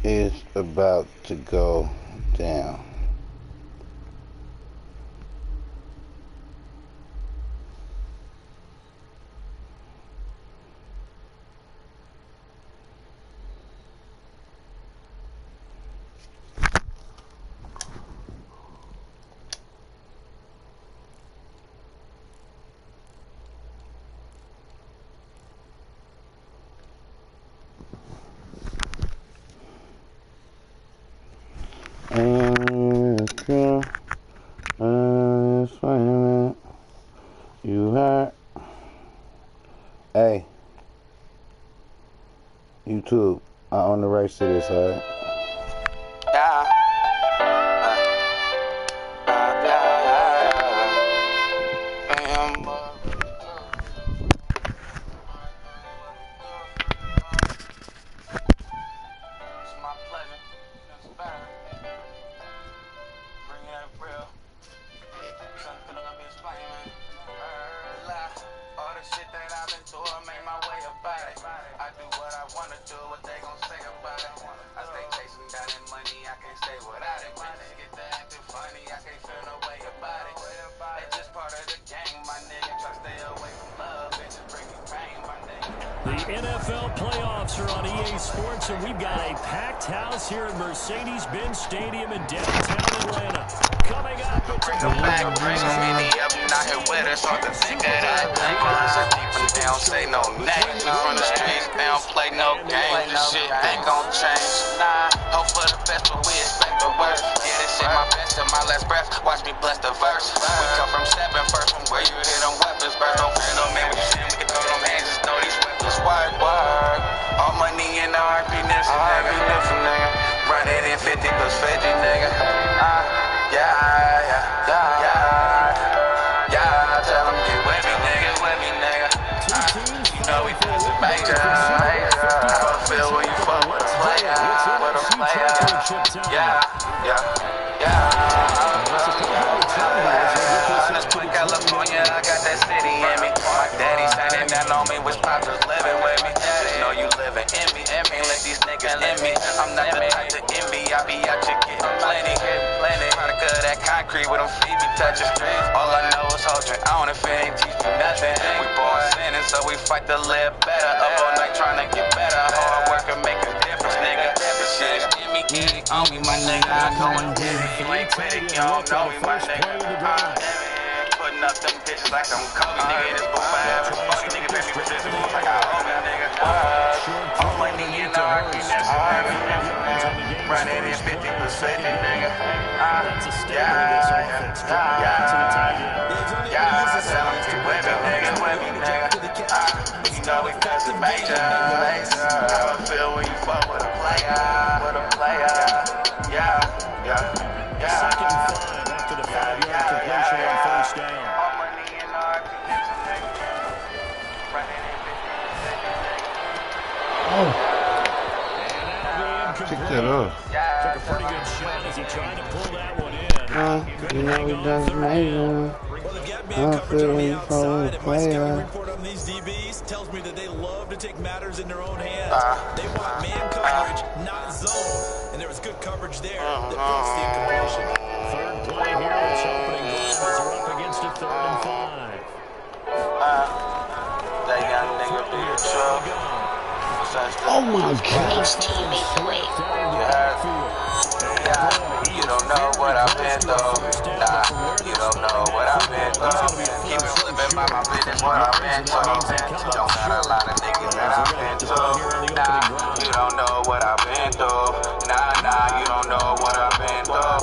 is about to go down. You heard? Hey, YouTube, I own the rights to this, alright? Yeah. NFL playoffs are on EA Sports, and we've got a packed house here at Mercedes-Benz Stadium in downtown Atlanta. Coming up, bring them back, bring many of them not here with us, all to think of that. So deep and they don't say no names. We from the streets, they don't play no games. This shit ain't gon' change. Nah, hope for the best, but we expect the worst. Yeah, this shit my best till my last breath. Watch me bless the verse. We come from 7 first, from where you hear them weapons burst. Don't fear no man, we see we can throw them hands, just know these weapons work. All money in the happiness, nigga. Run it in 50 plus 50, nigga. Yeah. Tell them get with me, nigga. You know we feel some major. How it feel when you fuck with a player, Yeah. Let's put California, I got that city in me. My daddy shining down on me, which pops was living with me. Just know you living in me. Can't let these niggas in me. I'm not the type to envy. I be out here getting plenty. Product of that concrete with them feet be touching. All I know is hold your own if it ain't teach you nothing. We born sinning, so we fight to live better. Up all night trying to get better. Hard work and make a difference, nigga. This shit is in me, get it on me, my nigga. I go and get it. You ain't with it, you don't know me, my nigga. Putting up them bitches like I'm Kobe, nigga. This boy forever. Funny nigga, baby, resisting me like I owe me, nigga. All money in the argument, running in 50 percent, nigga. Yeah. Tell them get with me, nigga. You know we feel some major. How it feel when you fuck with a player, Yeah. Second and 5 after the 5-yard completion on first down. Check that off. Took a pretty good shot as he tried to pull that one in. You know he does major. I feel when you follow a player. Report on these DBs tells me that they love to take matters in their own hands. They want man coverage, not zone. And there was good coverage there that forced the incompletion. Third play here, it's opening drive as they're up against a 3rd and 5. That young nigga be a truck. Oh my gosh, you don't know what I've been through. Nah, you don't know what I've been through. Keep it flipping by my business, what I've been through. Don't got a lot of niggas that I've been through. Nah, you don't know what I've been through. Nah, you don't know what I've been through.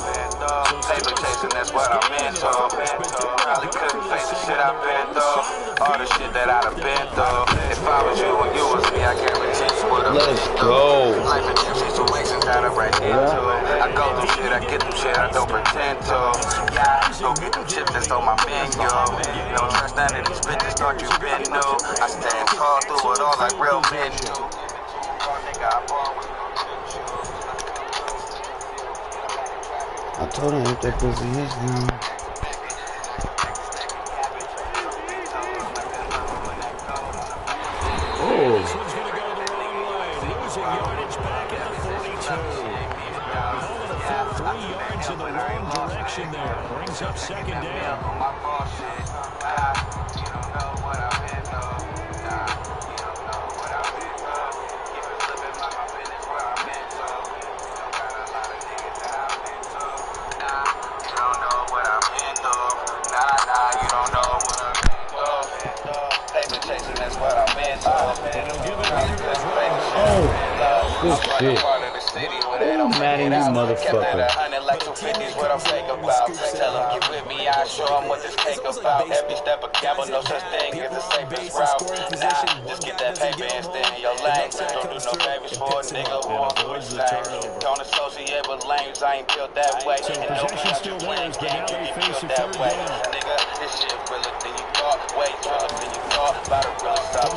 Paper chasing, that's what I've been through. Probably couldn't face the shit I've been through. All the shit that I've been through. If I was you and you was me, I guarantee you would have been through. Life and death situations that I right into it. I go through shit, I get through shit, I don't pretend to. Yeah, go get them chips that's on my menu. Don't trust none of these bitches, thought you been new. I stand tall through it all like real men do. I told him if that pussy is now. This one's going to go the wrong way. Losing yardage back at the 42. 3 yards in the wrong direction there. Brings up second down. Good shit. Oh, Maddie, you motherfucker. What I'm fake about. Tell them get with me, I show them what this cake about. Every step of gamble, no such thing as the safest route. Nah, just get that paper and stay in your lane. Don't do no favors for a nigga who won't do his thing. Don't associate with lames, I ain't built that way. And nobody still wins, but now they face a third down. Nigga, this shit realer than you thought. Way realer than you thought. About a real stuff. I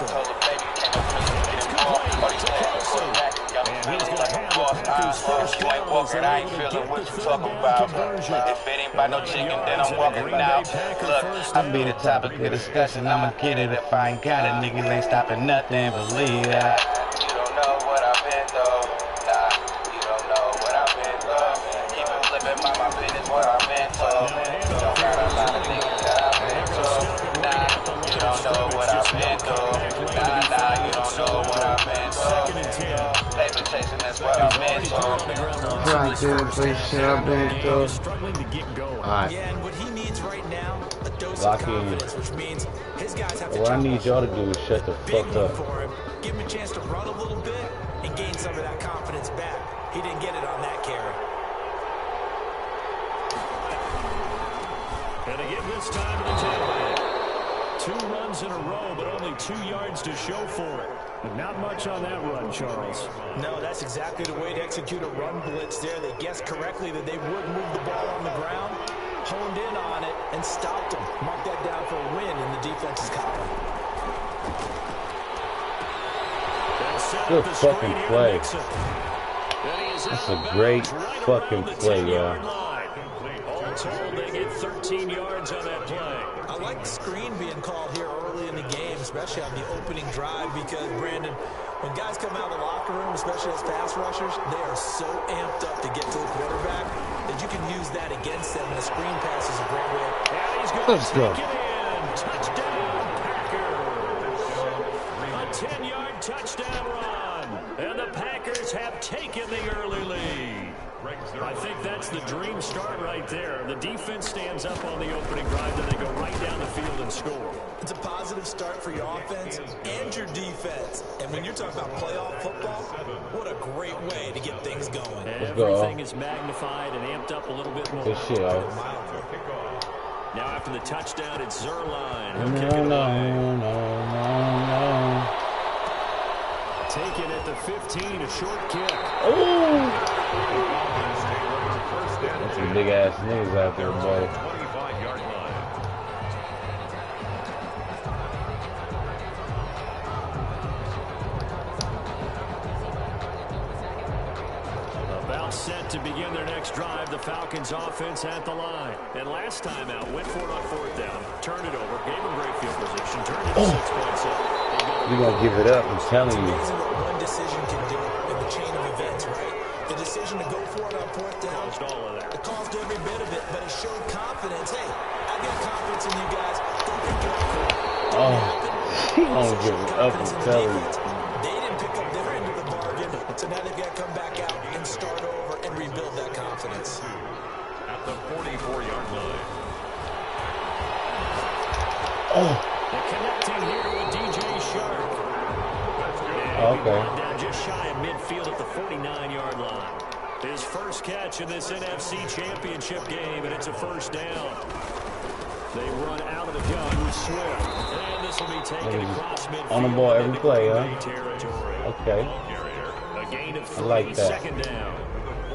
told the baby, can't no prison, get him more. All these players for that. And he's going to have the Packers first You ain't walking, I ain't feeling what you talking about. If it ain't by no chicken, then I'm walking now. Look, I be the topic of discussion. I'ma get it if I ain't got it. Niggas ain't stopping nothing, believe that. You don't know what I've been through. Nah, you don't know what I've been through. Keep it flipping, my business, what I've been through. Don't got a lot of niggas that I've been through. Nah, you don't know what I've been through. Nah, you don't know what I've been through. Paper chasing, that's what I've been through. Trying to play shit I've been through. Alright. Yeah, and what he needs right now, a dose Lock of in. confidence, which means his guys have to What I drop need y'all to do is shut the big fuck one up. for him. Give him a chance to run a little bit and gain some of that confidence back. He didn't get it on that carry. And again this time to the tailback. 2 runs in a row, but only 2 yards to show for it. Not much on that run, Charles. No, that's exactly the way to execute a run blitz there. They guessed correctly that they would move the ball on the ground, honed in on it, and stopped them. Mark that down for a win in the defense's column. Good fucking play. That's a great fucking play, y'all. All told, they get 13 yards on that play. I like the screen being called here early in the game, especially on the opening drive, because, Brandon, when guys come out of the locker room, especially as pass rushers, they are so amped up to get to the quarterback that you can use that against them, and a screen pass is a great way. And he's going to take it in. Touchdown, Packers. A 10-yard touchdown run. And the Packers have taken the early lead. I think that's the dream start right there. The defense stands up on the opening drive, then they go right down the field and score. It's a positive start for your offense and your defense. And when you're talking about playoff football, what a great way to get things going. Everything is magnified and amped up a little bit more. Good shit, y'all. Now after the touchdown, it's Zerline. No, no, no. Taken at the 15, a short kick. Oh! That's some big ass niggas out there, boy. About set to begin their next drive, the Falcons offense at the line. And last time out, went for it on 4th down, turned it over, gave them great field position, turned it to 6 points up. We're going to give it up, I'm telling you. It's amazing what one decision can do in the chain of events, right? The decision to go for it on 4th down, it caused every bit of it, but it showed confidence. Hey, I got confidence in you guys. Don't pick it up. Oh, he don't give it up, I'm telling you. They didn't pick up their end of the bargain, so now they've got to come back out and start over and rebuild that confidence. At the 44-yard line. Oh. They're connecting here with DJ Shark. Okay. Down just shy of midfield at the 49-yard line. His first catch in this NFC Championship game, and it's a first down. They run out of the gun with Swift. And this will be taken across midfield. On the ball every play, huh? Territory. Okay. A gain of 3, I like that. second down.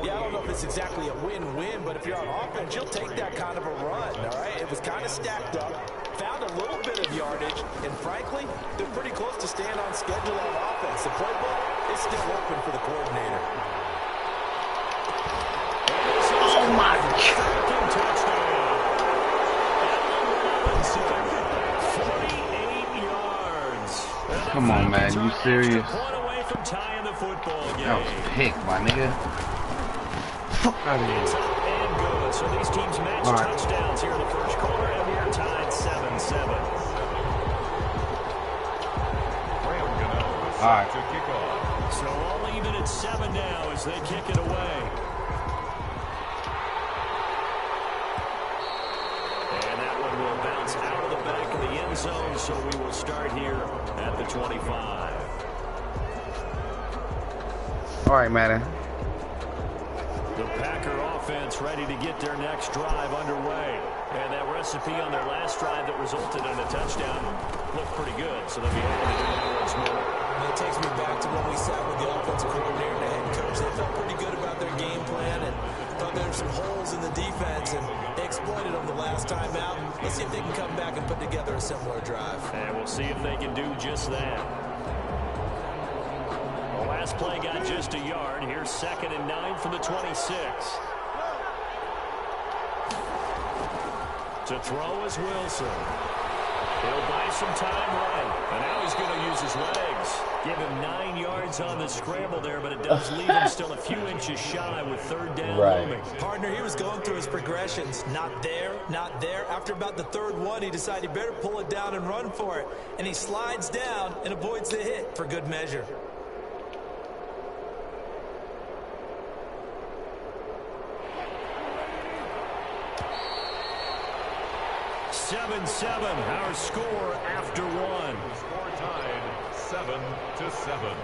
Yeah, I don't know if it's exactly a win-win, but if you're on offense, you'll take that kind of a run, all right? It was kind of stacked up, found a little bit of yardage, and frankly, they're pretty close to staying on schedule on offense. The playbook is still open for the coordinator. Oh, my God. Come on, man. You serious? That was a pick, my nigga. fuck out of here. It's up and good. So these teams match touchdowns here in the first quarter, and we're tied 7-7. All right. To kick off. So all even at 7 now as they kick it away. And that one will bounce out of the back of the end zone, so we will start here at the 25. All right, man. The Packer offense ready to get their next drive underway. And that recipe on their last drive that resulted in a touchdown looked pretty good, so they'll be able to do that once more. That takes me back to when we sat with the offensive coordinator and the head coach. They felt pretty good about their game plan and thought there were some holes in the defense, and they exploited them the last time out. Let's see if they can come back and put together a similar drive. And we'll see if they can do just that. The last play got just a yard. Here's 2nd and 9 from the 26. To throw is Wilson. He'll buy some time right. And now he's going to use his legs. Give him 9 yards on the scramble there, but it does leave him still a few inches shy with 3rd down looming. Partner, he was going through his progressions. Not there, not there. After about the 3rd one, he decided he better pull it down and run for it. And he slides down and avoids the hit for good measure. 7-7, our score after 1. Score tied 7-7.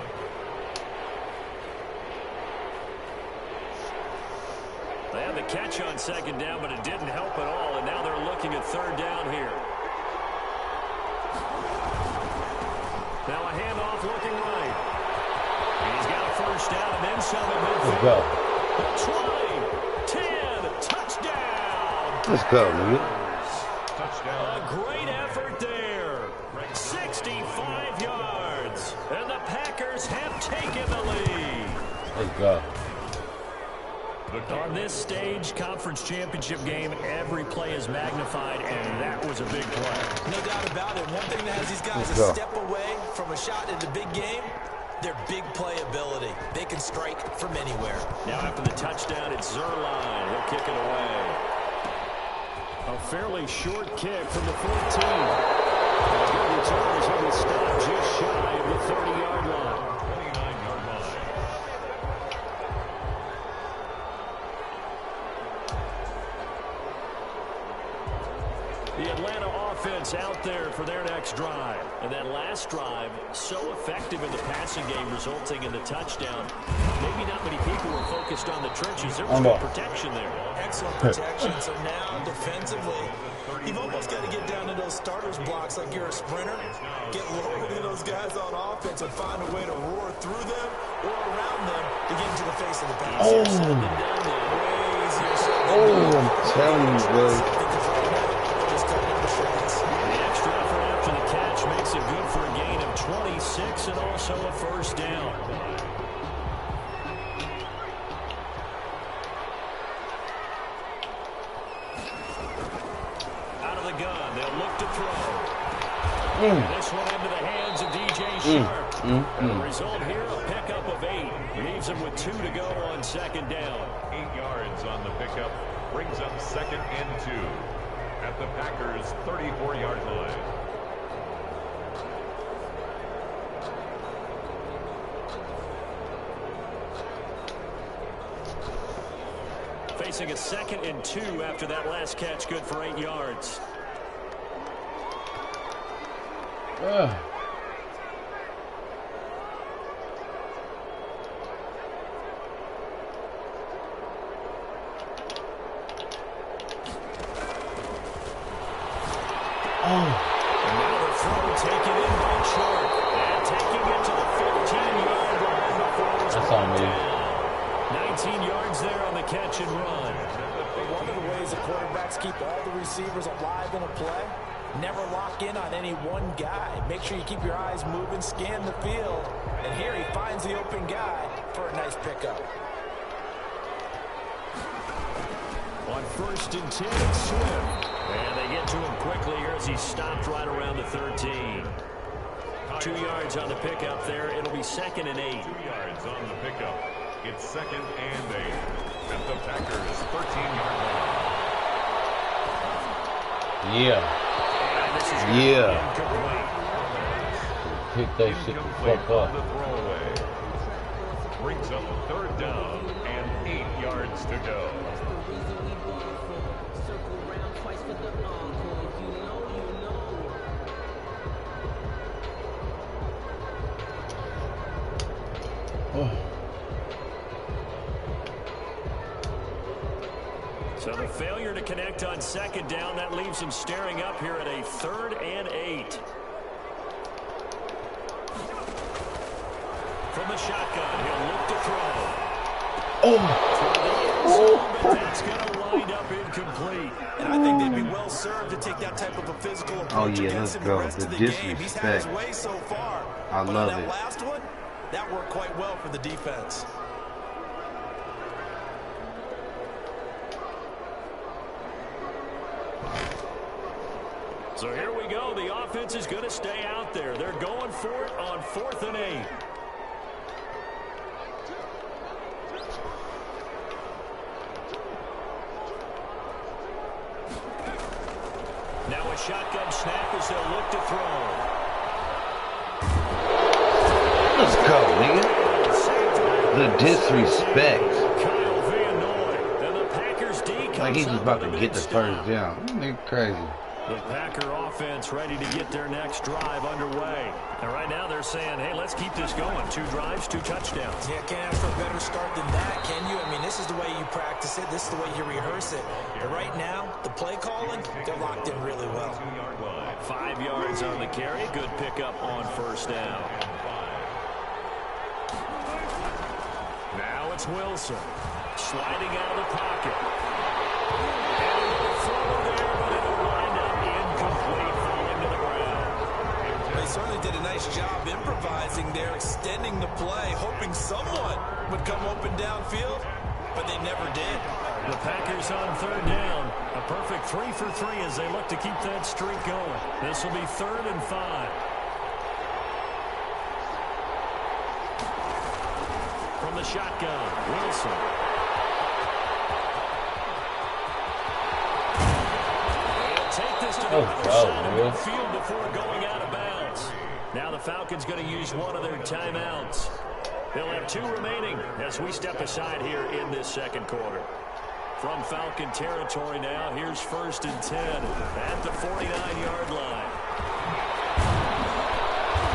They had the catch on 2nd down, but it didn't help at all, and now they're looking at 3rd down here. Now a handoff looking right. And he's got a 1st down and then some at midfield. Let's go. 20, 10, touchdown. Let's go, nigga. A great effort there. 65 yards. And the Packers have taken the lead. Let's go. On this stage, conference championship game, every play is magnified, and that was a big play. No doubt about it. One thing that has these guys a step away from a shot in the big game, their big play ability. They can strike from anywhere. Now after the touchdown, it's Zerline. He'll kick it away. A fairly short kick from the 14. A good return as he will stop just shy of the 30-yard line. 29-yard line. The Atlanta offense out there for their next drive. And that last drive, so effective in the passing game, resulting in the touchdown. Maybe not many people were focused on the trenches. There was good protection there. Excellent protection. So now, defensively, you've almost got to get down to those starters blocks like you're a sprinter. Get lower than those guys on offense and find a way to roar through them or around them to get into the face of the pass. I'm telling you, bro. The extra effort after the catch makes it good for a gain of 26 and also a 1st down. Out of the gun, they'll look to throw. This one into the hands of DJ Sharp. And the result here, a pickup of 8. Leaves him with 2 to go on 2nd down. 8 yards on the pickup. Brings up 2nd and 2. At the Packers' 34-yard line. Facing a 2nd and 2 after that last catch, good for 8 yards. And now the throw taken in by Sharp. And taking it to the 15-yard line before it's brought down. 19 yards there on the catch and run. One of the ways the quarterbacks keep all the receivers alive in a play, never lock in on any one guy. Make sure you keep your eyes moving, scan the field. And here he finds the open guy for a nice pickup. On 1st and 10, it's Swift. And they get to him quickly here as he stopped right around the 13. 2 yards on the pickup there. It'll be 2nd and 8. 2 yards on the pickup. It's 2nd and 8 at the Packers' 13-yard line. Yeah. Pick that shit the fuck up. The throwaway brings up 3rd down and 8 yards to go. So the failure to connect on 2nd down, that leaves him staring up here at a 3rd and 8. From the shotgun, he'll look to throw. But that's going to wind up incomplete. And I think they'd be well served to take that type of a physical approach against him the rest of the game. He's had his way so far. I love that it. last one, that worked quite well for the defense. So here we go. The offense is going to stay out there. They're going for it on 4th and 8. Now a shotgun snap as they'll look to throw. Let's go, nigga. The disrespect. Like he's just about to get the 1st down. Nigga crazy. The Packer offense ready to get their next drive underway. And right now they're saying, hey, let's keep this going. 2 drives, 2 touchdowns. Yeah, can't ask for a better start than that, can you? I mean, this is the way you practice it. This is the way you rehearse it. But right now, the play calling, they're locked in really well. 5 yards on the carry. Good pickup on 1st down. Now it's Wilson. Sliding out of the pocket. And a little throw there, but it'll wind up incomplete, falling to the ground. They certainly did a nice job improvising there, extending the play, hoping someone would come open downfield, but they never did. The Packers on 3rd down. A perfect 3 for 3 as they look to keep that streak going. This will be 3rd and 5. From the shotgun, Wilson. Take this to the other side of midfield before going out of bounds. Now the Falcons going to use one of their timeouts. They'll have 2 remaining as we step aside here in this 2nd quarter. From Falcon territory now, here's 1st and 10 at the 49-yard line.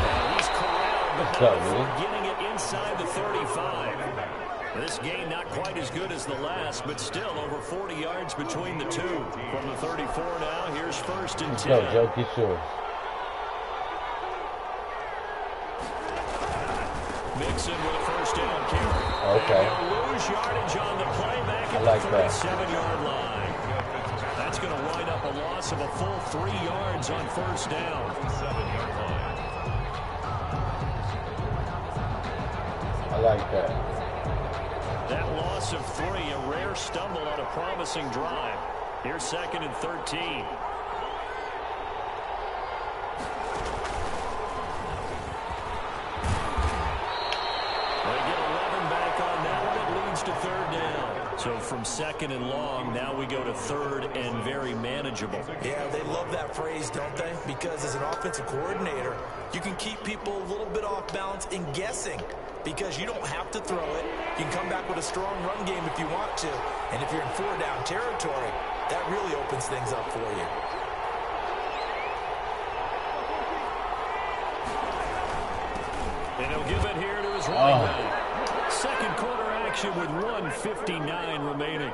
And he's corralled, but not before getting it inside the 35. This game not quite as good as the last, but still over 40 yards between the two. From the 34 now, here's 1st and 10. Go, Joe, get yours. Mixon with a 1st down carry. Okay. And they'll lose yardage on the play back at the 37-yard line. That's going to wind up a loss of a full 3 yards on 1st down. 7-yard line. I like that. That loss of 3, a rare stumble on a promising drive. Here's 2nd and 13. They get 11 back on that one. It leads to 3rd down. So from 2nd and long, now we go to 3rd and very manageable. Yeah, they love that phrase, don't they? Because as an offensive coordinator, you can keep people a little bit off balance in guessing. Because you don't have to throw it. You can come back with a strong run game if you want to. And if you're in 4-down territory, that really opens things up for you. And he'll give it here to his running back. 2nd quarter action with 1:59 remaining.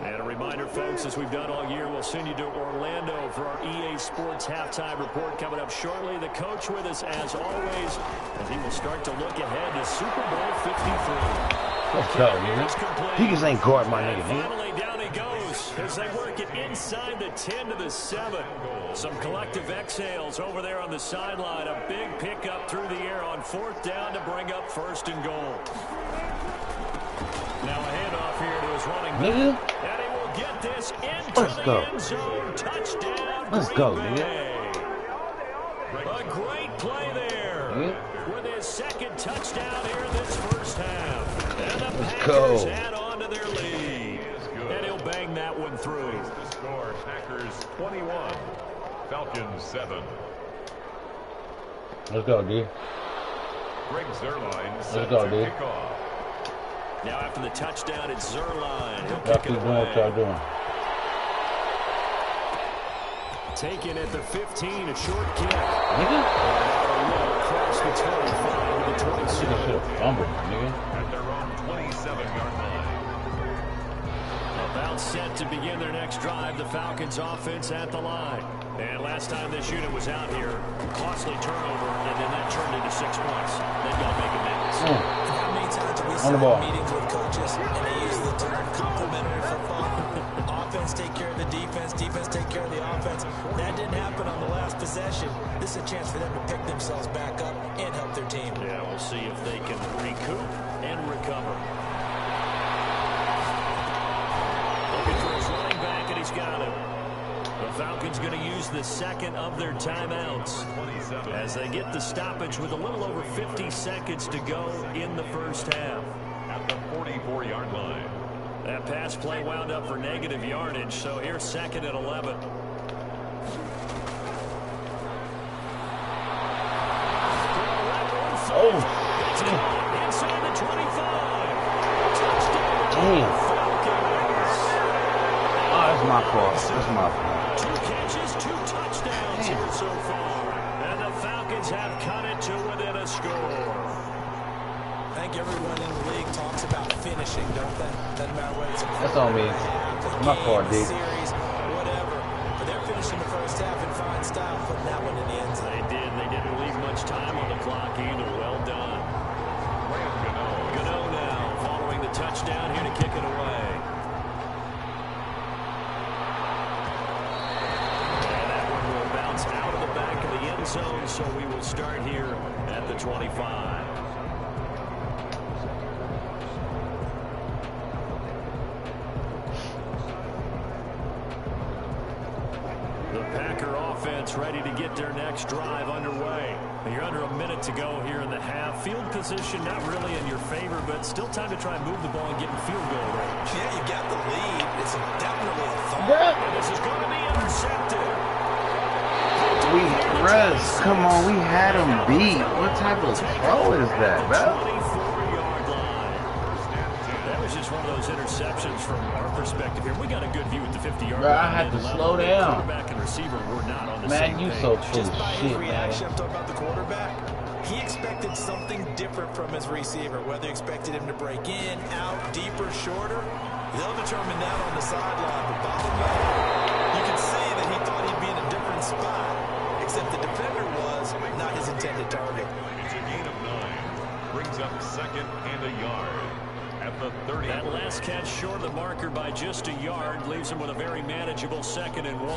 And a reminder, folks, as we've done all year, we'll send you to Orlando for our EA Sports halftime report coming up shortly. The coach with us, as always, and he will start to look ahead to Super Bowl 53. Let's go, nigga. He just ain't guard my nigga, dude. Finally, down he goes as they work it inside the 10 to the 7. Some collective exhales over there on the sideline. A big pickup through the air on 4th down to bring up 1st and goal. Now a handoff here to his goes running back. Nigga. And he will get this into Let's the go. end zone. Touchdown. Let's Green go, Bay. nigga. A great play there. Yeah. With his second touchdown here in this first half. And the Let's Packers go. add on to their lead. And he'll bang that one through. The score, Packers 21, Falcons 7. Let's go, dude. Greg Zuerlein set Let's go, to dude. kick off. Now after the touchdown, it's Zuerlein. He'll Y'all kick keep it doing what y'all away. doing. Taken at the 15, a short kick. Nigga. Across the 25 to the 26. Nigga should have fumbled, nigga. At their own 27-yard line. About set to begin their next drive, the Falcons offense at the line. And last time this unit was out here, costly turnover, and then that turned into 6 points. They've got to make amends. How many times have we On the ball. sat in meetings with coaches and they use the term complementary football? Offense take care of the defense, defense take care of the offense. That didn't happen on the last possession. This is a chance for them to pick themselves back up and help their team. Yeah, we'll see if they can recoup and recover. Looking for his running back, and he's got him. The Falcons going to use the second of their timeouts as they get the stoppage with a little over 50 seconds to go in the first half. At the 44-yard line. That pass play wound up for negative yardage, so here's second and 11. Oh, Inside the 25. Touchdown. damn. Falcons. Oh, that's my fault. That's my fault. 2 catches, 2 touchdowns here so far. And the Falcons have cut it to within a score. I think everyone in the league talks about finishing, don't they? Doesn't matter whether it's a That's on me. My fault, game, a dude. series, whatever. But they're finishing the first half in fine style, putting that one in the end zone. They did. They didn't leave much time on the clock either. Well done. Gano now following the touchdown here to kick it away. And that one will bounce out of the back of the end zone, so we will start here at the 25. The Packer offense ready to get their next drive underway. You're under a minute to go here in the half. Field position not really in your favor, but still time to try and move the ball and get in field goal range. Yeah, you got the lead. It's definitely a thought. And this is going to be intercepted. Russ, come on, we had him beat. What type of throw is that, bro? 24-yard line. That was just one of those interceptions from our perspective here. We got a good view at the 50-yard line. Bro, I had to slow down. Quarterback and receiver were not on the Man, same you page. so full Just of by shit, his man. reaction, I'm talking about the quarterback. He expected something different from his receiver, whether he expected him to break in, out, deeper, shorter. They'll determine that on the sideline. But bottom line, you can see that he thought he'd be in a different spot, except the defender was not his intended target. It's a gain of 9. Brings up second and a yard. At the 30. That last catch short of the marker by just a yard leaves him with a very manageable 2nd and 1.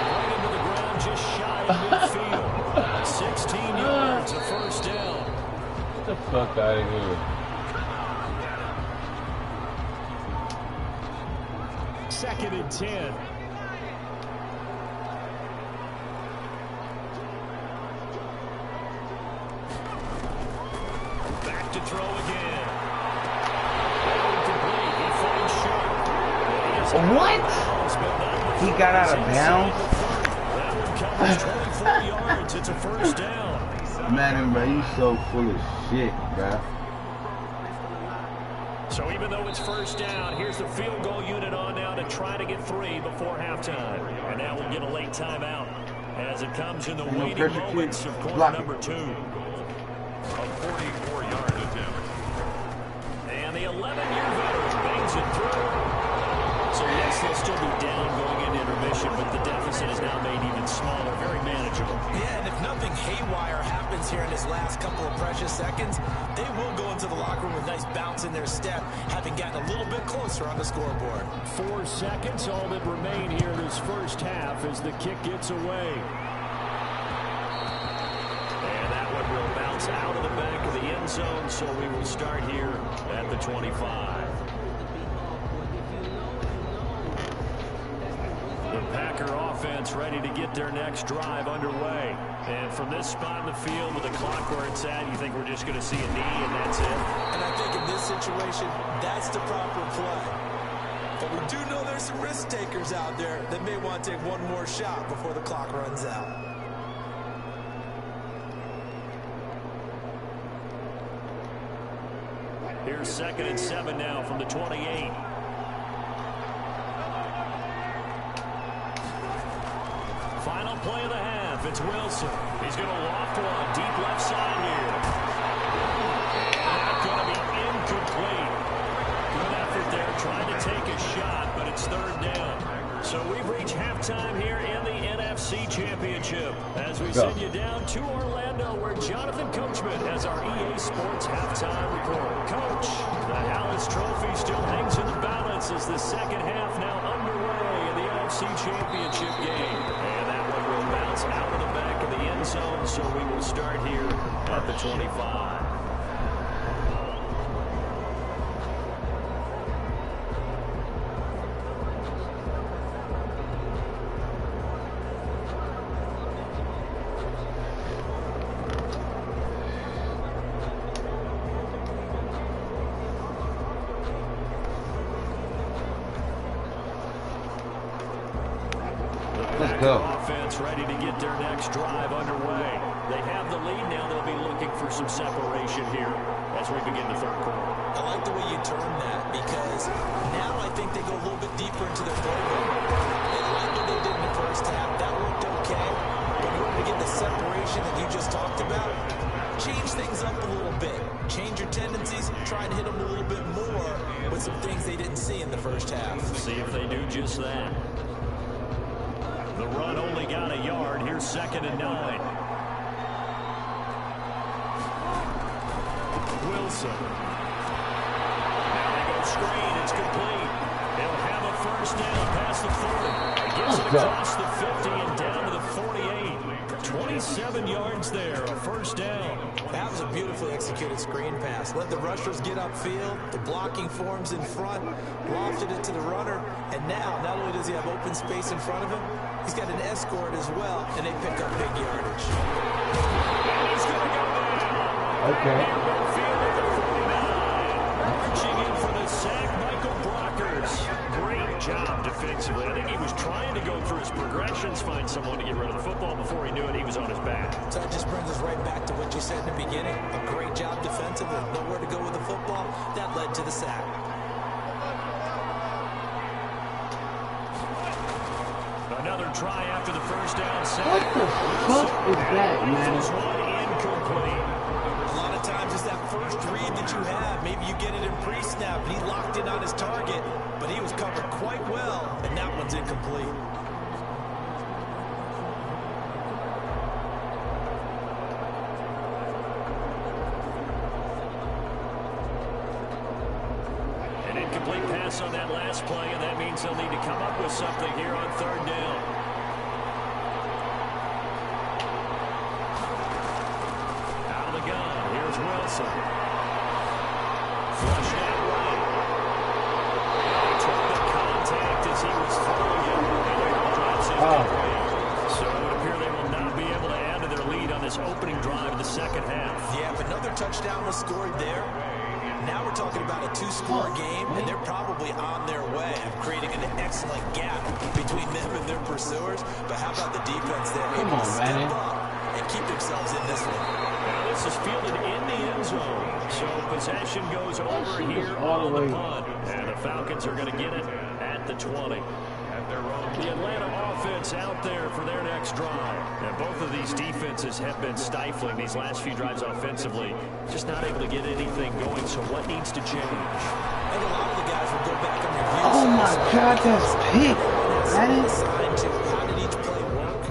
Right into the ground just shy of midfield. 16 yards, a first down. Get the fuck out of here. Second and 10. Back to throw again. Incomplete. He finds Sharp. What? He got out of bounds? That one covers 24 yards. It's a first down. Man, bro, you so full of shit, bro. So even though it's first down, here's the field goal unit on now to try to get 3 before halftime. And now we'll get a late timeout as it comes in the waning moments of quarter number 2. A 44-yard attempt. And the 11-year veteran bangs it through. So yes, they'll still be down going into intermission, but the deficit is now made even smaller, very manageable. Yeah, and if nothing haywire happens here in his last couple of precious seconds, they will go into the locker room with a nice bounce in their step, having gotten a little bit closer on the scoreboard. 4 seconds, all that remain here in this first half as the kick gets away. And that one will bounce out of the back of the end end zone, so we will start here at the 25. The Packer offense ready to get their next drive underway. And from this spot in the field with the clock where it's at, you think we're just going to see a knee and that's it? And I think in this situation, that's the proper play. But we do know there's some risk takers out there that may want to take one more shot before the clock runs out. Here's 2nd and 7 now from the 28. Final play of the half. It's Wilson. He's going to loft one deep left side here. Not going to be incomplete. Good effort there trying to take a shot, but it's 3rd down. So we've reached halftime here in the NFC Championship as we send you down to Orlando where Jonathan Coachman has our EA Sports halftime report. Coach, the Hallis Trophy still hangs in the balance as the second half now underway in the NFC Championship game. And that one will bounce out of the back of the end zone, so we will start here at the 25. Let's go. Offense ready to get their next drive underway. They have the lead now. They'll be looking for some separation here as we begin the 3rd quarter. I like the way you term that because now I think they go a little bit deeper into their program. They like what they did in the first half. That worked okay. But in order to get the separation that you just talked about, change things up a little bit. Change your tendencies. Try and hit them a little bit more with some things they didn't see in the first half. See if they do just that. The run only got a yard. Here's 2nd and 9. Wilson. Now they go screen. It's complete. They'll have a 1st down past the 40. Gets it across the 50 and down to the 48. 27 yards there. A 1st down. That was a beautifully executed screen pass. Let the rushers get upfield. The blocking forms in front. Lofted it to the runner. And now, not only does he have open space in front of him, he's got an escort as well, and they pick up big yardage. He's going to go down. Okay. Field at the 49. Marching in for the sack, Michael Brockers. Great job defensively. I think he was trying to go through his progressions, find someone to get rid of the football. Before he knew it, he was on his back. So that just brings us right back to what you said in the beginning. A great job defensively. Nowhere to go with the football. That led to the sack. Another try after the 1st down sack. What the fuck is that, man? This one incomplete. A lot of times it's that first read that you have. Maybe you get it in pre-snap. He locked in on his target, but he was covered quite well, and that one's incomplete. An incomplete pass on that last play, and that means they'll need to come up with something here on 3rd down. Out of the gun, here's Wilson. Flushed out right. He took the contact as he was throwing it, and it drops incomplete. So it would appear they will not be able to add to their lead on this opening drive of the 2nd half. Yeah, if another touchdown was scored there, now we're talking about a 2-score game, and they're probably on their way of creating an excellent gap between them and their pursuers. But how about the defense there? Come on, man. Step up and keep themselves in this one. Now this is fielded in the end zone. So possession goes over here on the punt. And the Falcons are going to get it at the 20. The Atlanta offense out there for their next drive. And both of these defenses have been stifling these last few drives offensively. Just not able to get anything going. So what needs to change? I think a lot of the guys will go back and review. Oh my God, that's pick. That is. How did each play work?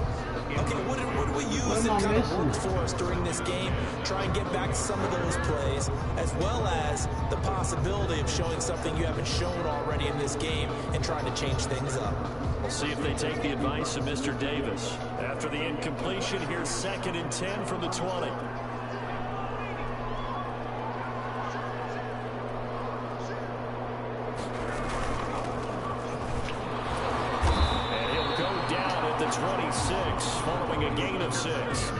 Okay, what do we use that kind of worked for us during this game? Try and get back to some of those plays, as well as the possibility of showing something you haven't shown already in this game and trying to change things up. We'll see if they take the advice of Mr. Davis. After the incompletion, here's 2nd and 10 from the 20. to 26 following a gain of 6.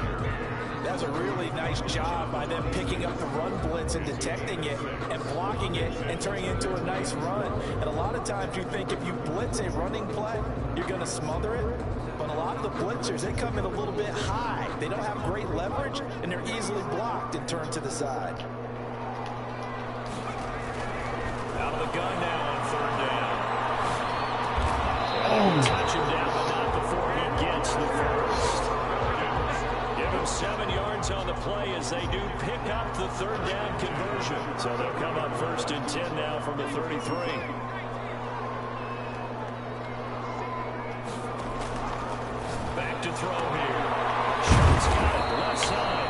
That's a really nice job by them picking up the run blitz and detecting it and blocking it and turning it into a nice run. And a lot of times you think if you blitz a running play, you're going to smother it. But a lot of the blitzers, they come in a little bit high. They don't have great leverage, and they're easily blocked and turned to the side. Out of the gun now on 3rd down. Touch him down, but not before he gets the first. Give him 7 yards on the play as they do pick up the 3rd down conversion. So they'll come up 1st and 10 now from the 33. Back to throw here. Schultz got it left side.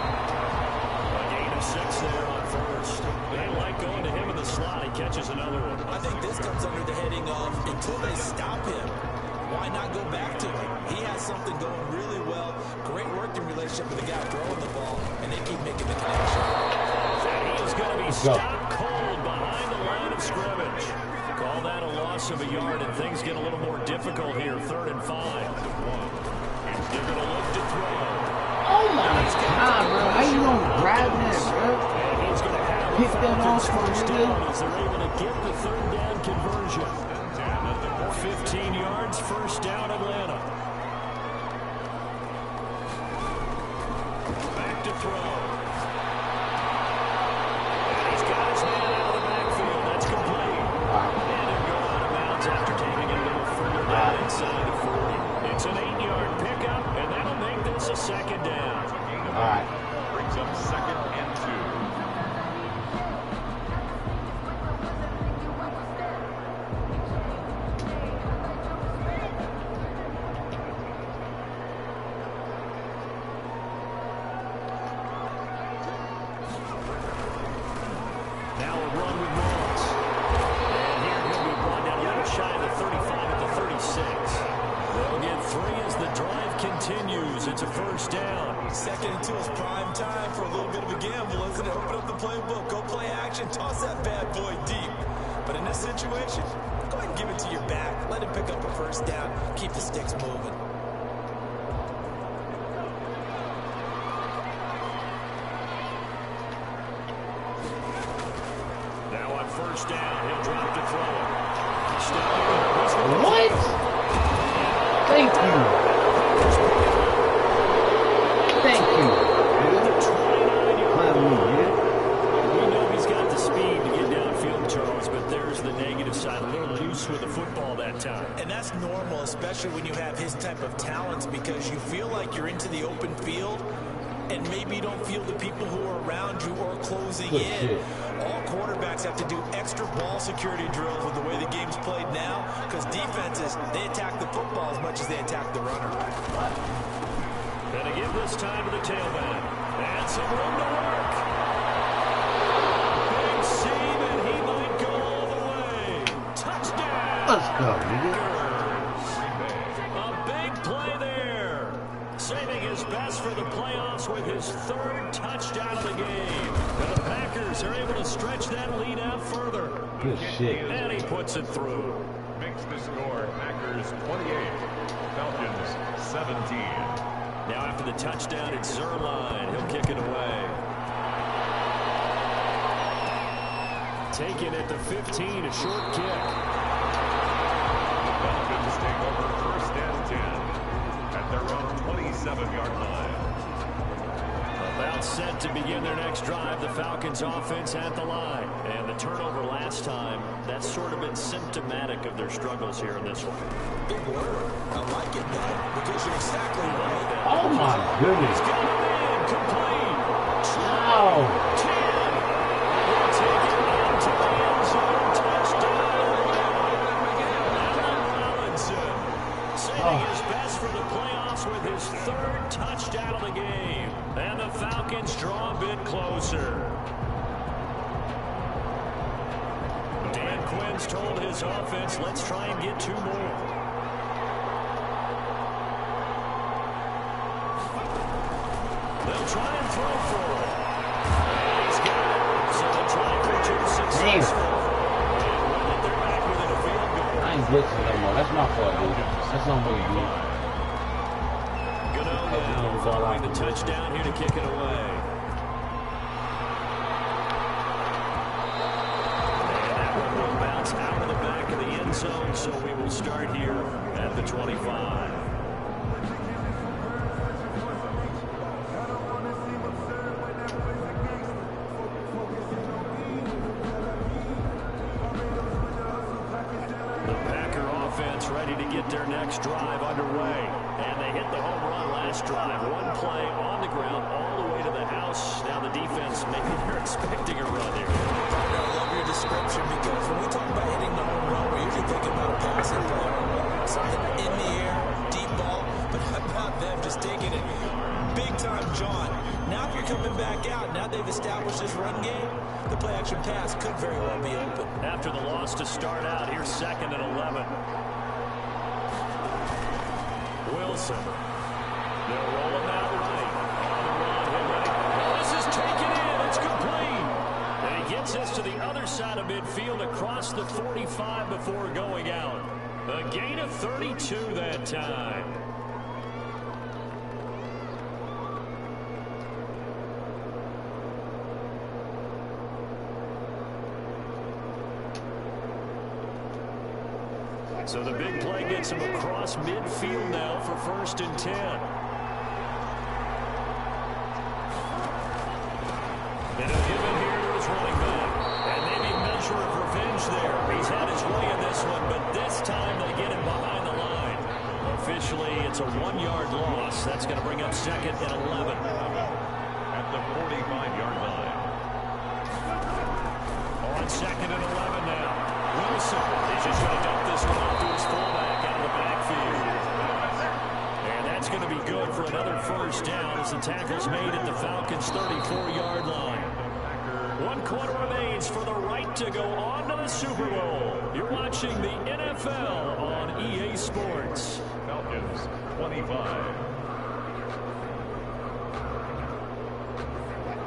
A gain of 6 there on 1st. They like going to him in the slot. He catches another one. I think this comes under the heading of until they stop him, why not go back to him? He has something going really well. Great working relationship with the guy throwing the ball, and they keep making the connection. And he is going to be stopped cold behind the line of scrimmage. Call that a loss of a yard, and things get a little more difficult here. 3rd and 5. They're going to look to throw. Oh my God, bro. How you gonna grab that, bro? And he's going to have Pick that off for first me. down as they're able to get the 3rd down conversion. 15 yards, 1st down, Atlanta. Back to throw. And he's got his man out of the backfield. That's complete. And he'll go out of bounds after taking it a little further down inside the 40. It's an 8-yard pickup, and that'll make this a 2nd down. All right. Brings up 2nd and 2. Now a run with Moss. And here he'll be brought down a little shy of the 35 at the 36. They'll get 3 as the drive continues. It's a 1st down. 2nd and 2 is prime time for a little bit of a gamble, isn't it? Open up the playbook, go play action, toss that bad boy deep. But in this situation, go ahead and give it to your back. Let him pick up a 1st down, keep the sticks moving. Now on 1st down, he'll drop to throw it. What? Thank you. Thank you. We know he's got the speed to get downfield, Charles, but there's the negative side. A little loose with the football that time. And that's normal, especially when you have his type of talents, because you feel like you're into the open field and maybe you don't feel the people who are around you or closing in. All quarterbacks have to do extra ball security drills with the way the game's played now, because defenses, they attack the football as much as they attack the runner. Gonna give this time to the tailback. And some room to work. Big seam, and he might go all the way. Touchdown! Let's go, nigga. A big play there. Saving his best for the playoffs with his 3rd touchdown of the game. And the Packers are able to stretch that lead out further. Good shit. And he puts it through. Makes the score Packers 28, Falcons 17. Now after the touchdown, it's Zerline. He'll kick it away. Taken at the 15, a short kick. Falcons take over 1st and 10 at their own 27-yard line. About set to begin their next drive. The Falcons offense at the line. And the turnover last time, that's sort of been symptomatic of their struggles here in this one. Big word. I like it, though, because you're exactly right. Oh my goodness. Got him in, complete. Wow. 10. We'll take it into the end zone. Touchdown. Allen Robinson saving his best for the playoffs with his 3rd touchdown of the game. And the Falcons draw a bit closer. Dan Quinn's told his offense, let's try and get 2 more. They'll try and throw for it. And he's got it. So they'll try for 2 successful. And they're back within a field goal. I ain't blitzing no more. That's my fault, dude. That's not what you do. Young now following the touchdown here to kick it away. And that one will bounce out of the back of the end zone, so we will start here at the 25. Ready to get their next drive underway. And they hit the home run last drive. One play on the ground all the way to the house. Now the defense, maybe they're expecting a run here. I love your description, because when we talk about hitting the home run, we're usually thinking about a passing play. Something in the air, deep ball. But how about them just taking it big time, John? Now if you're coming back out, now they've established this run game, the play action pass could very well be open. After the loss to start out, here's 2nd and 11. Wilson. They'll roll him out right. On the run. This is taken in. It's complete. And he gets us to the other side of midfield across the 45 before going out. A gain of 32 that time. So the big play gets him across midfield now for 1st and 10. And he'll give it here to his running back. And maybe a measure of revenge there. He's had his way in this one, but this time they get him behind the line. Officially, it's a 1-yard loss. That's going to bring up 2nd and 11. At the 45-yard line. On 2nd and 11 now. Wilson is just going to dump this one off to his fullback out of the backfield. And that's going to be good for another 1st down as the tackle's made at the Falcons' 34-yard line. 1 quarter remains for the right to go on to the Super Bowl. You're watching the NFL on EA Sports. Falcons, 25.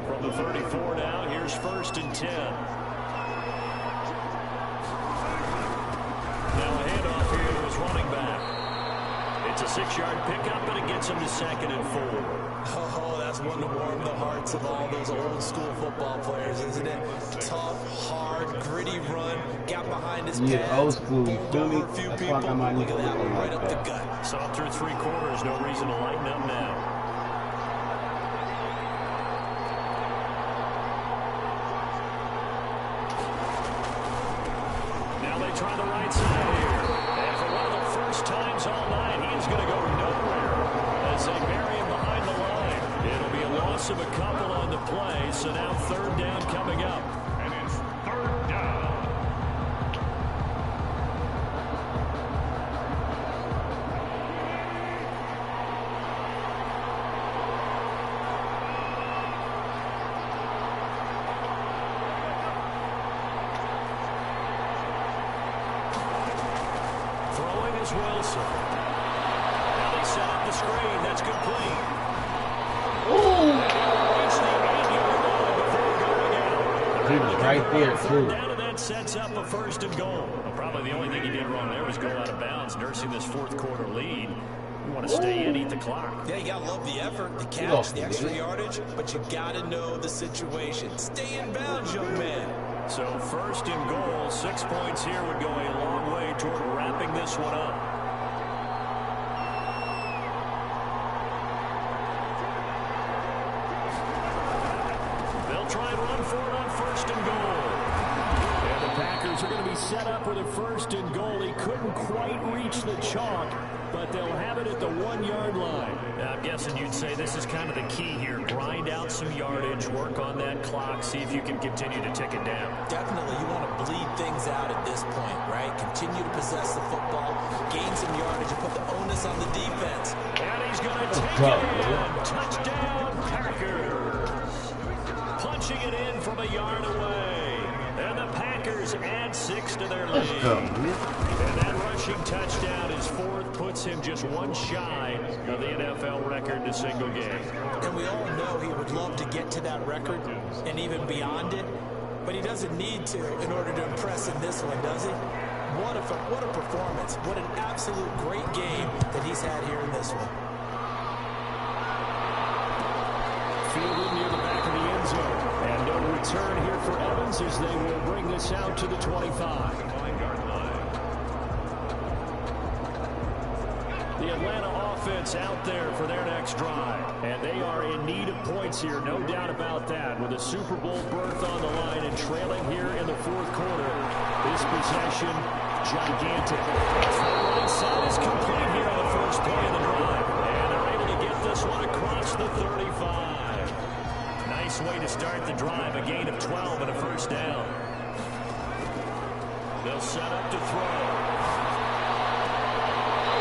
From the 34 now, here's 1st and 10. Now a handoff here to his running back. It's a 6-yard pickup, and it gets him to 2nd and 4. Oh, that's one to warm the hearts of all those old school football players, isn't it? Tough, hard, gritty run. Got behind his pads. Yeah, old school. You feel me? A few That's people. why I might Look need at to that one look right like up the that. gut. So through 3 quarters, no reason to lighten up now. Now they try the right side here. And for one of the first times all night, he's going to go nowhere as they bury him behind the line. It'll be a loss of a couple on the play, so now 3rd down coming up. And it's 3rd down. Throwing is Wilson. Now they set up the screen. That's complete. Reach the 8-yard line before going out. He was right there, too. Down, and that sets up a 1st and goal. Well, probably the only thing he did wrong there was go out of bounds, nursing this 4th quarter lead. You want to stay in, eat the clock. Yeah, you got to love the effort, the catch, the extra yardage, but you got to know the situation. Stay in bounds, young man. So 1st and goal, 6 points here would go a long way toward wrapping this one up. They'll try and run for it on 1st and goal. And the Packers are going to be set up with a 1st and goal. He couldn't quite reach the chalk, but they'll have it at the 1-yard line. Now, I'm guessing you'd say this is kind of the key here. Grind out some yardage, work on that clock, see if you can continue to tick it down. Definitely, you want to bleed things out at this point, right? Continue to possess the football, gain some yardage, and put the onus on the defense. And he's going to take it in. Touchdown, Packers. Punching it in from a yard away. And the Packers add 6 to their lead. And that rushing touchdown is 4th, puts him just 1 shy of the NFL record in a single game. And we all know he would love to get to that record and even beyond it, but he doesn't need to in order to impress in this one, does he? What a performance. What an absolute great game that he's had here in this one. return here for Evans as they will bring this out to the 25. The Atlanta offense out there for their next drive. And they are in need of points here, no doubt about that. With a Super Bowl berth on the line and trailing here in the fourth quarter. This possession, gigantic. Right side is complete here on the first play of the drive. And they're able to get this one across the 35. Nice way to start the drive. A gain of 12 and a first down. They'll set up to throw.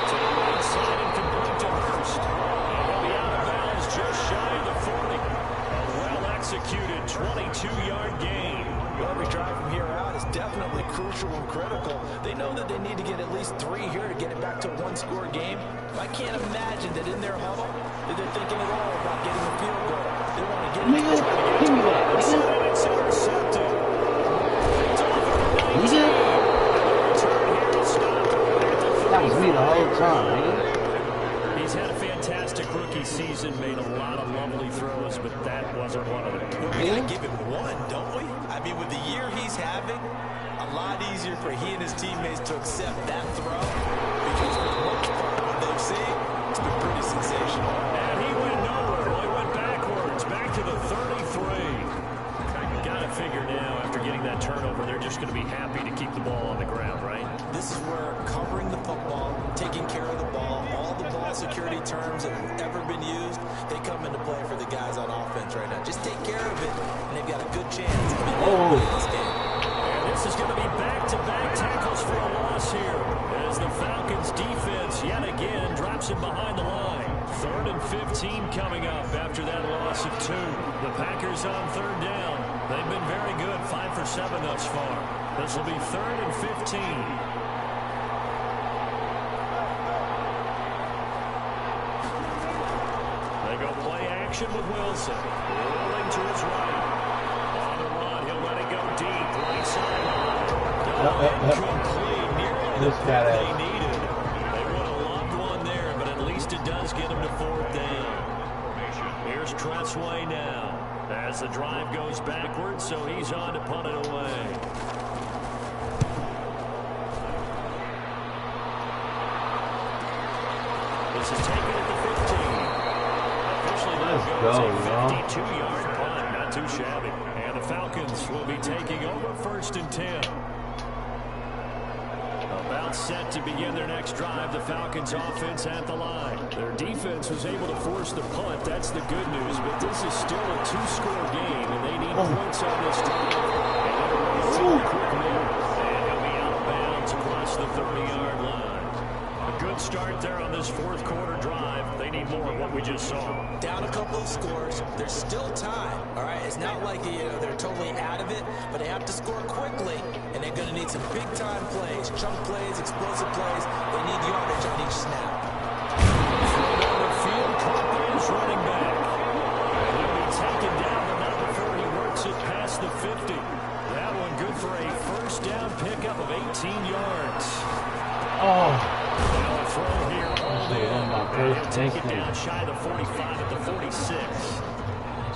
To the right side and complete to Hurst. And he'll be out of bounds just shy of the 40. A well-executed 22-yard gain. Every drive from here out is definitely crucial and critical. They know that they need to get at least 3 here to get it back to a one-score game. I can't imagine that in their huddle that they're thinking at all about getting a field goal. They want to get it. Give me that. It's intercepted. That was me the whole time, nigga. He's had a fantastic rookie season, made a lot of lovely throws, but that wasn't one of them. We gotta give him one, don't we? I mean, with the year he's having, a lot easier for he and his teammates to accept that throw, because for the most part, what they've seen, it's been pretty sensational. And he went nowhere. Well, he went backwards, back to the 33. Got to figure now, after getting that turnover, they're just going to be happy to keep the ball on the ground, right? This is where covering the football, taking care of the ball, all the ball security terms that have ever been used, they come into play for the guys on offense right now. Just take care of it, and they've got a good chance of being able to win this game. And this is going to be back-to-back tackles for a loss here, as the Falcons' defense yet again drops him behind the line. 3rd and 15 coming up after that loss of 2. The Packers on 3rd down. They've been very good, 5 for 7 thus far. This will be 3rd and 15. They go play action with Wilson. Rolling to his right. On the run, he'll let it go deep. Right sideline. Incomplete. Nearly the play they needed. They would have loved one there, but at least it does get them to 4th down. Here's Tressway now. As the drive goes backwards, so he's on to punt it away. This is taken at the 15. Officially, that goes a 52-yard punt. Not too shabby. And the Falcons will be taking over 1st and 10. About set to begin their next drive, the Falcons offense at the line. Their defense was able to force the punt. That's the good news, but this is still a 2-score game, and they need points on this drive. And they're ready to a quick move. And he'll be out of bounds across the 30-yard line. A good start there on this 4th quarter drive. They need more of what we just saw. Down a couple of scores. There's still time, all right? It's not like they're totally out of it, but they have to score quickly, and they're going to need some big-time plays, chunk plays, explosive plays. They need yardage on each snap. On the field, Copley is running back. And he'll be taken down, but not before he works it past the 50. That one good for a 1st down pickup of 18 yards. They'll throw here all in. He'll take it down shy of the 45 at the 46.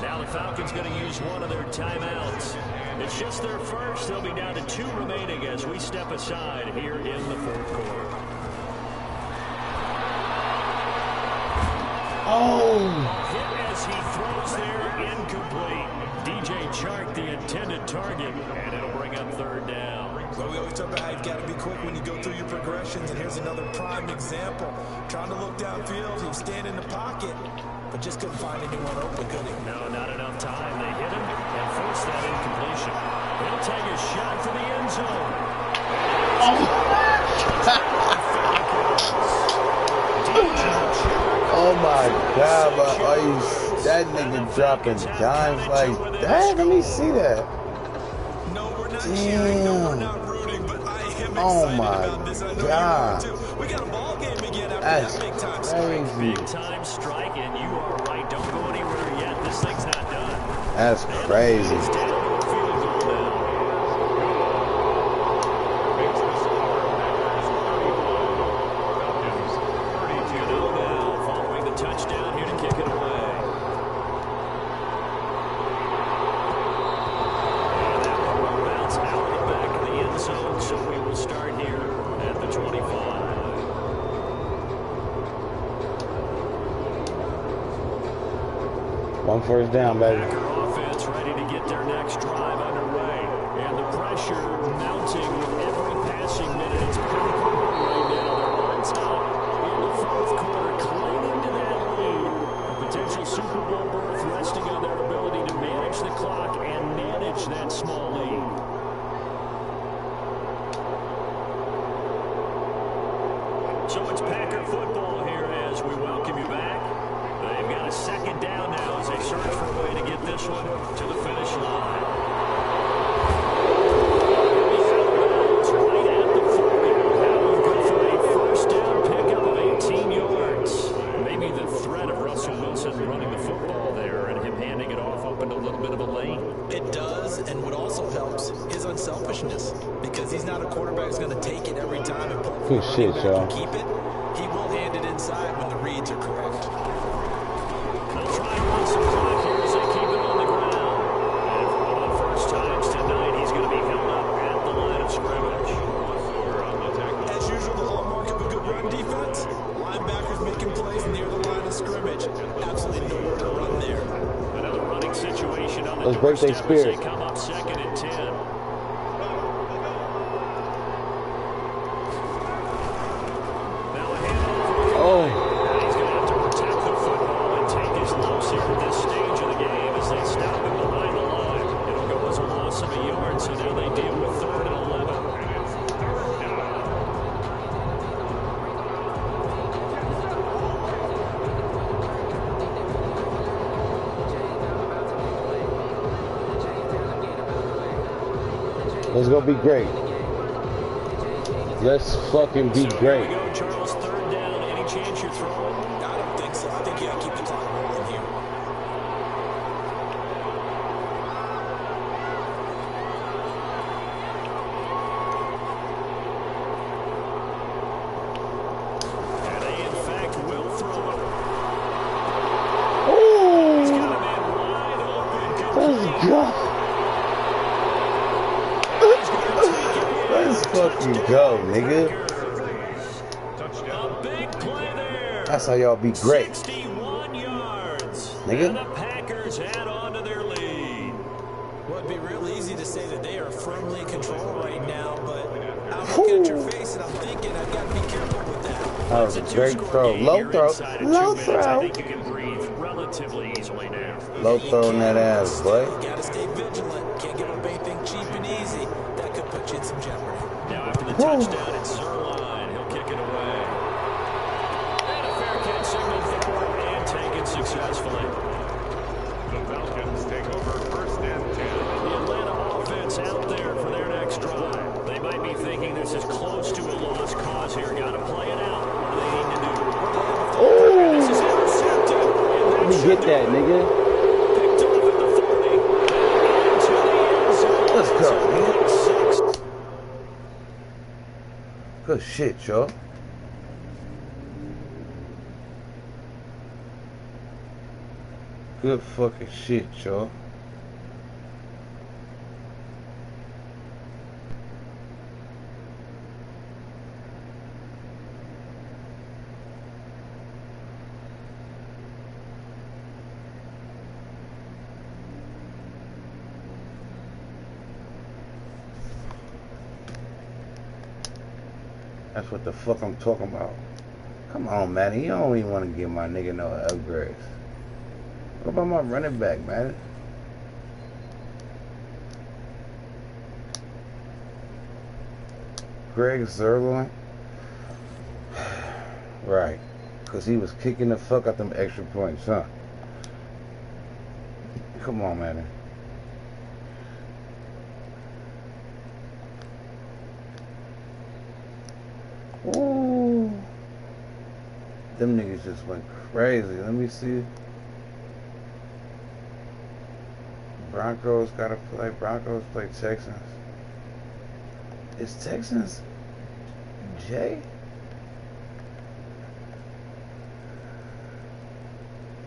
Now the Falcons going to use one of their timeouts. It's just their first. They'll be down to 2 remaining as we step aside here in the 4th quarter. Hit as he throws there, incomplete. DJ Chark, the intended target, and it'll bring up 3rd down. Well, we always talk about how you've got to be quick when you go through your progressions, and here's another prime example. Trying to look downfield, he was standing in the pocket, but just couldn't find anyone open, could he? No, not enough time. They hit him and forced that incompletion. He'll take a shot for the end zone. Oh my God, but that nigga dropping dimes like that? Let me see that. Damn. Oh my God. That's crazy. Big time strike, and you are right. Don't go anywhere yet. This thing's not done. That's crazy. One first down, baby. Packer offense ready to get their next drive underway. And the pressure mounting with every passing minute. It's pretty cool right now. They're on top in the fourth quarter, clinging to that lead. A potential Super Bowl berth resting on their ability to manage the clock and manage that small lead. So it's Packer football here as we welcome you back. They've got a second down now as they search for a way to get this one to the finish line. It's right at the 40. That one good for a first down pickup of 18 yards. Maybe the threat of Russell Wilson running the football there and him handing it off opened a little bit of a lane. It does, and what also helps, his unselfishness. Because he's not a quarterback who's going to take it every time and pull Good shit, y'all. keep it. He will hand it inside when the reads are correct. They'll try and run some clock here as they keep it on the ground. And for one of the first times tonight, he's going to be held up at the line of scrimmage. As usual, the hallmark of a good run defense, linebackers making plays near the line of scrimmage. Absolutely nowhere to run there. Another running situation on the Let's break their doorstep as spirit. they come up 2nd and 10. Now a handoff. Oh, He's going to have to protect the football and take his lumps here at this stage of the game as they stop him behind the line. It'll go as a loss of a yard, so now they deal with 3rd and 11. let's go be great. Let's fucking be So here great. we go, Charles. 3rd down. Any chance you're throwing? I don't think so. I think you got to keep the clock rolling here. And they, in fact, will throw it. He's Ooh, got a man wide open. let's go. Let's fucking go, nigga. A big play there. That's how y'all be great, 61 yards. nigga. And the Packers add on to their lead. Well, it'd be real easy to say that they are firmly in control right now, but I'm looking at your face and I'm thinking I've got to be careful with that. That was a great throw. Game, Low you're throw. inside of 2 Low minutes. I throw. think you can breathe relatively easily now. Low throw in that ass, boy. You got to stay vigilant. Can't give up anything cheap and easy. That could put you in some jeopardy. Now after the touchdown, it's Zerline. He'll kick it away. And a fair catch signal forward and taken successfully. The Falcons take over 1st and 10. The Atlanta offense out there for their next drive. They might be thinking this is close to a lost cause here. Got to play it out. What do they need to do? This is intercepted. Let me get that, nigga. Picked off at the 40. Into the end zone. Let's go, It's a pick 6. Good shit, y'all. Good fucking shit, y'all. That's what the fuck I'm talking about. Come on, man. You don't even want to give my nigga no upgrades. What about my running back, man? Greg Zerline? Right. Because he was kicking the fuck out them extra points, huh? Come on, man. Ooh. Them niggas just went crazy. Let me see. Broncos gotta play. Broncos play Texans. Is Texans Jay?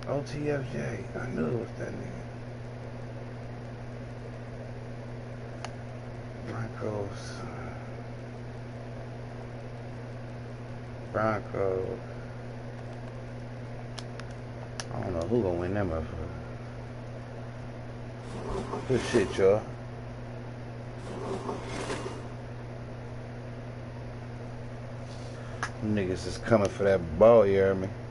OTFJ. I knew it was that nigga. Broncos. Broncos. I don't know who gonna win that motherfucker. Good shit, y'all. Niggas is coming for that ball, you hear me?